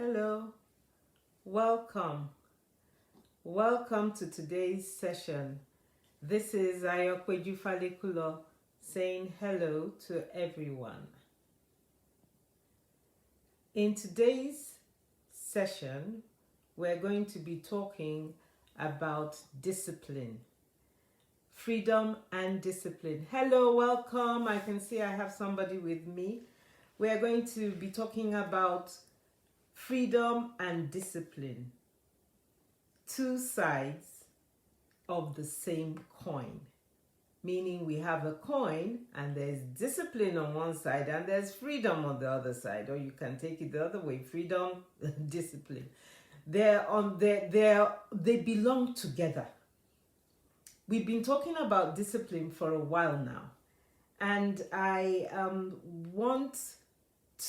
Hello, welcome. Welcome to today's session. This is Ayokweju Falekulo saying hello to everyone. In today's session, we're going to be talking about discipline. Freedom and discipline. Hello, welcome. I can see I have somebody with me. We are going to be talking about freedom and discipline. Two sides of the same coin. Meaning we have a coin and there's discipline on one side and there's freedom on the other side. Or you can take it the other way. Freedom, discipline. They belong together. We've been talking about discipline for a while now, and I want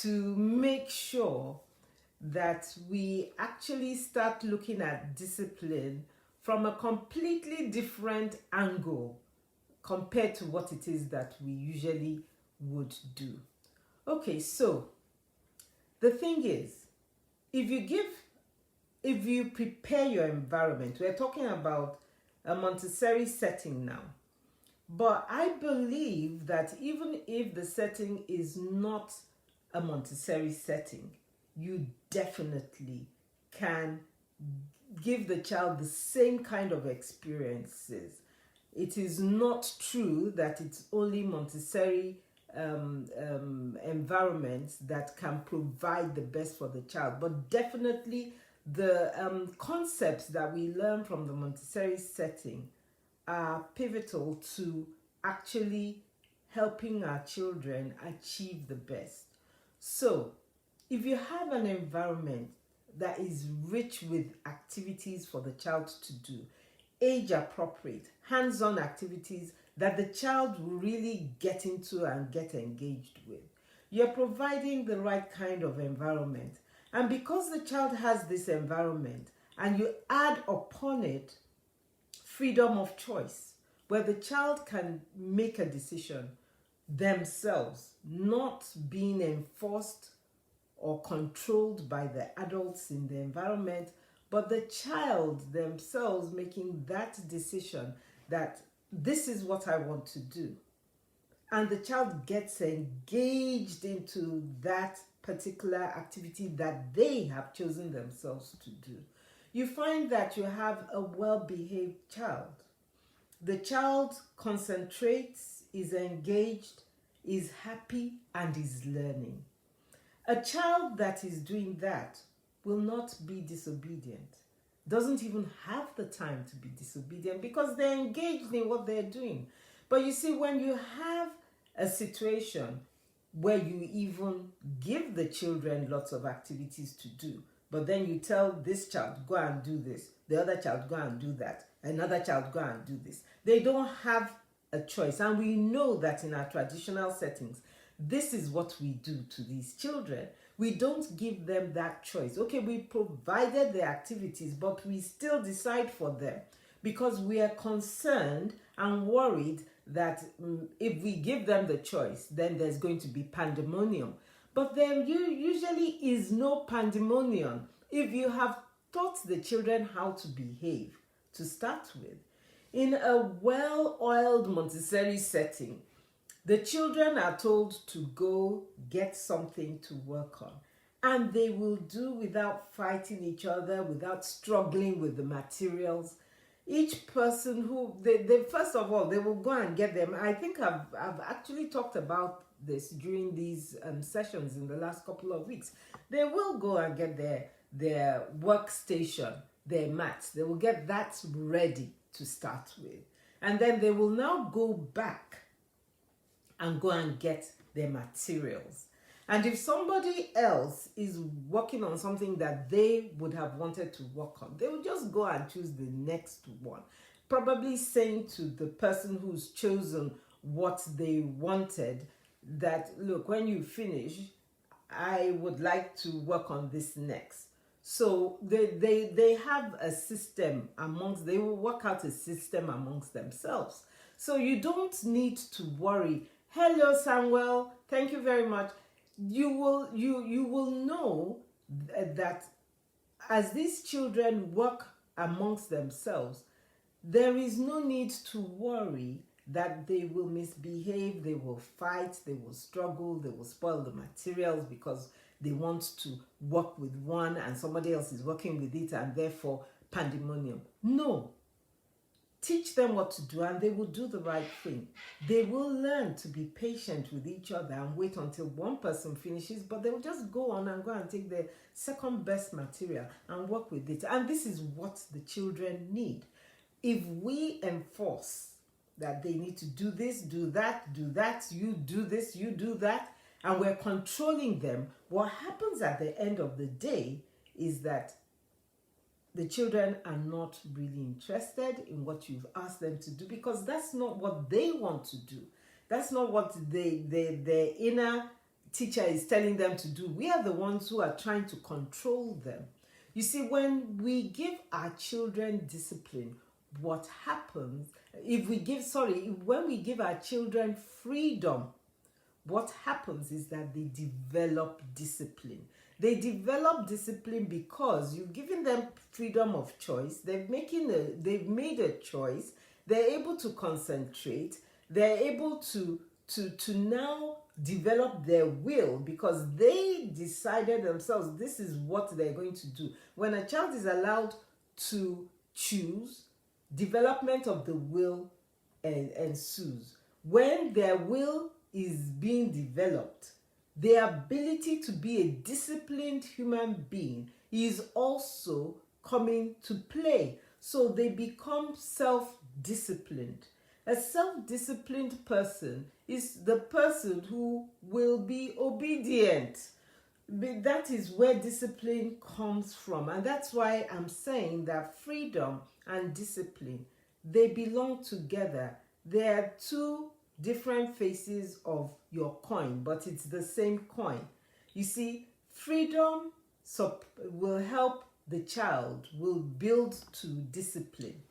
to make sure that we actually start looking at discipline from a completely different angle compared to what it is that we usually would do. Okay, so the thing is, if you prepare your environment, we're talking about a Montessori setting now. But I believe that even if the setting is not a Montessori setting, you definitely can give the child the same kind of experiences. It is not true that it's only Montessori environments that can provide the best for the child, but definitely the concepts that we learn from the Montessori setting are pivotal to actually helping our children achieve the best. So, if you have an environment that is rich with activities for the child to do, age appropriate, hands-on activities that the child will really get into and get engaged with, you're providing the right kind of environment. And because the child has this environment and you add upon it freedom of choice, where the child can make a decision themselves, not being enforced or controlled by the adults in the environment, but the child themselves making that decision that this is what I want to do. And the child gets engaged into that particular activity that they have chosen themselves to do. You find that you have a well-behaved child. The child concentrates, is engaged, is happy, and is learning. A child that is doing that will not be disobedient, doesn't even have the time to be disobedient because they're engaged in what they're doing. But you see, when you have a situation where you even give the children lots of activities to do, but then you tell this child, go and do this, the other child, go and do that, another child, go and do this. They don't have a choice. And we know that in our traditional settings, this is what we do to these children. We don't give them that choice. Okay, we provided the activities, but we still decide for them because we are concerned and worried that if we give them the choice, then there's going to be pandemonium. But there usually is no pandemonium if you have taught the children how to behave to start with. In a well-oiled Montessori setting, the children are told to go get something to work on. And they will do without fighting each other, without struggling with the materials. Each person who, first of all, they will go and get them. I think I've actually talked about this during these sessions in the last couple of weeks. They will go and get their workstation, their mats. They will get that ready to start with. And then they will now go back and go and get their materials. And if somebody else is working on something that they would have wanted to work on, they will just go and choose the next one. Probably saying to the person who's chosen what they wanted that, look, when you finish, I would like to work on this next. So they have a system they will work out a system amongst themselves. So you don't need to worry. Hello, Samuel. Thank you very much. You will know that as these children work amongst themselves, there is no need to worry that they will misbehave, they will fight, they will struggle, they will spoil the materials because they want to work with one and somebody else is working with it, and therefore pandemonium. No. Teach them what to do and they will do the right thing. They will learn to be patient with each other and wait until one person finishes, but they will just go on and go and take the second best material and work with it. And this is what the children need. If we enforce that they need to do this, do that, you do this, you do that, and we're controlling them, what happens at the end of the day is that the children are not really interested in what you've asked them to do, because that's not what they want to do. That's not what their inner teacher is telling them to do. We are the ones who are trying to control them. You see, when we give our children discipline, what happens, when we give our children freedom, what happens is that they develop discipline. They develop discipline because you've given them freedom of choice. They've made a choice. They're able to concentrate. They're able to now develop their will because they decided themselves this is what they're going to do. When a child is allowed to choose, development of the will ensues. When their will is being developed, the ability to be a disciplined human being is also coming to play. So they become self-disciplined. A self-disciplined person is the person who will be obedient. That is where discipline comes from. And that's why I'm saying that freedom and discipline, they belong together. They are two different faces of your coin, but it's the same coin. You see, freedom will help the child, will build to discipline.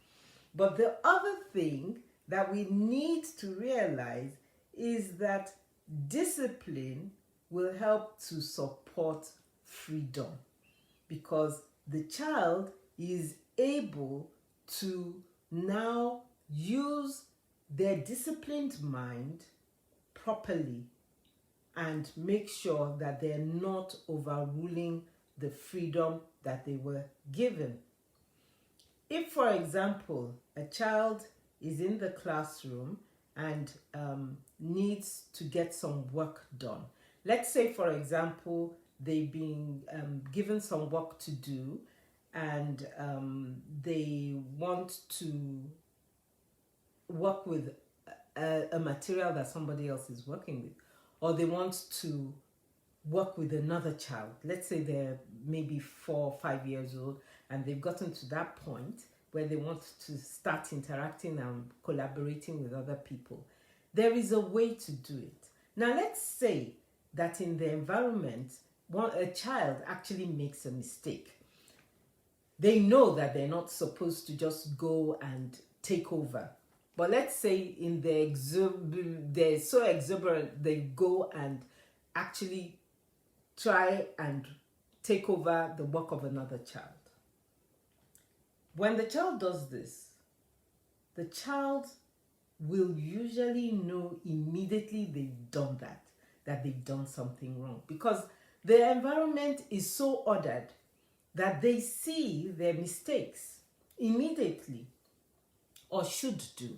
But the other thing that we need to realize is that discipline will help to support freedom, because the child is able to now use their disciplined mind properly and make sure that they're not overruling the freedom that they were given. If, for example, a child is in the classroom and needs to get some work done, let's say, for example, they've been given some work to do and they want to work with a material that somebody else is working with, or they want to work with another child. Let's say they're maybe 4 or 5 years old and they've gotten to that point where they want to start interacting and collaborating with other people. There is a way to do it. Now let's say that in the environment, a child actually makes a mistake. They know that they're not supposed to just go and take over. But let's say in they're so exuberant, they go and actually try and take over the work of another child. When the child does this, the child will usually know immediately they've done that they've done something wrong, because the environment is so ordered that they see their mistakes immediately, or should do.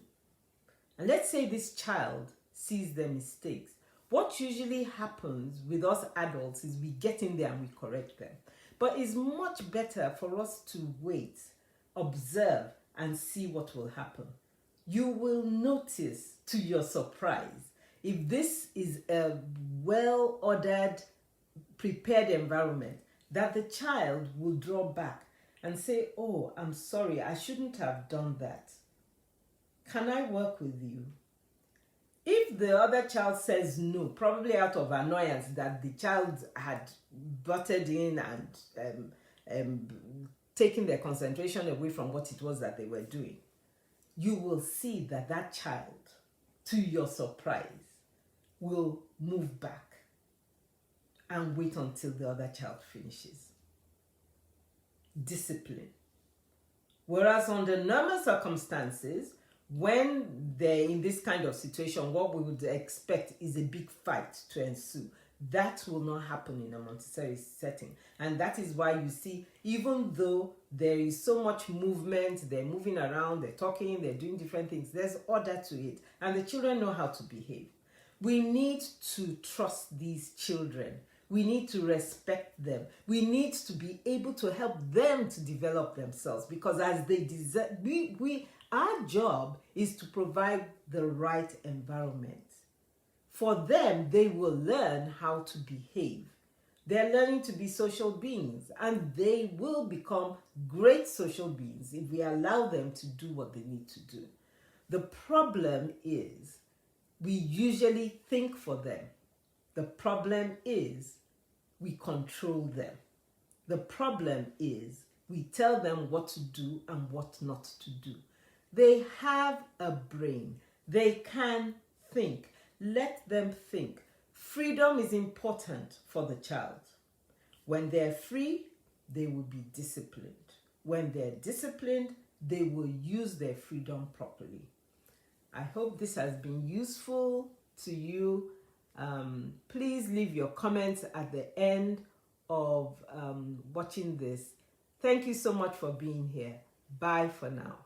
And let's say this child sees their mistakes. What usually happens with us adults is we get in there and we correct them. But it's much better for us to wait, observe, and see what will happen. You will notice, to your surprise, if this is a well-ordered, prepared environment, that the child will draw back and say, "Oh, I'm sorry, I shouldn't have done that. Can I work with you?" If the other child says no, probably out of annoyance that the child had butted in and taken their concentration away from what it was that they were doing, you will see that that child, to your surprise, will move back and wait until the other child finishes. discipline. Whereas under normal circumstances, when they're in this kind of situation, what we would expect is a big fight to ensue. That will not happen in a Montessori setting. And that is why you see, even though there is so much movement, they're moving around, they're talking, they're doing different things, there's order to it. And the children know how to behave. We need to trust these children. We need to respect them. We need to be able to help them to develop themselves, because as they deserve, our job is to provide the right environment. For them, they will learn how to behave. They're learning to be social beings, and they will become great social beings if we allow them to do what they need to do. The problem is we usually think for them. The problem is we control them. The problem is we tell them what to do and what not to do. They have a brain. They can think. Let them think. Freedom is important for the child. When they're free, they will be disciplined. When they're disciplined, they will use their freedom properly. I hope this has been useful to you. Please leave your comments at the end of watching this. Thank you so much for being here. Bye for now.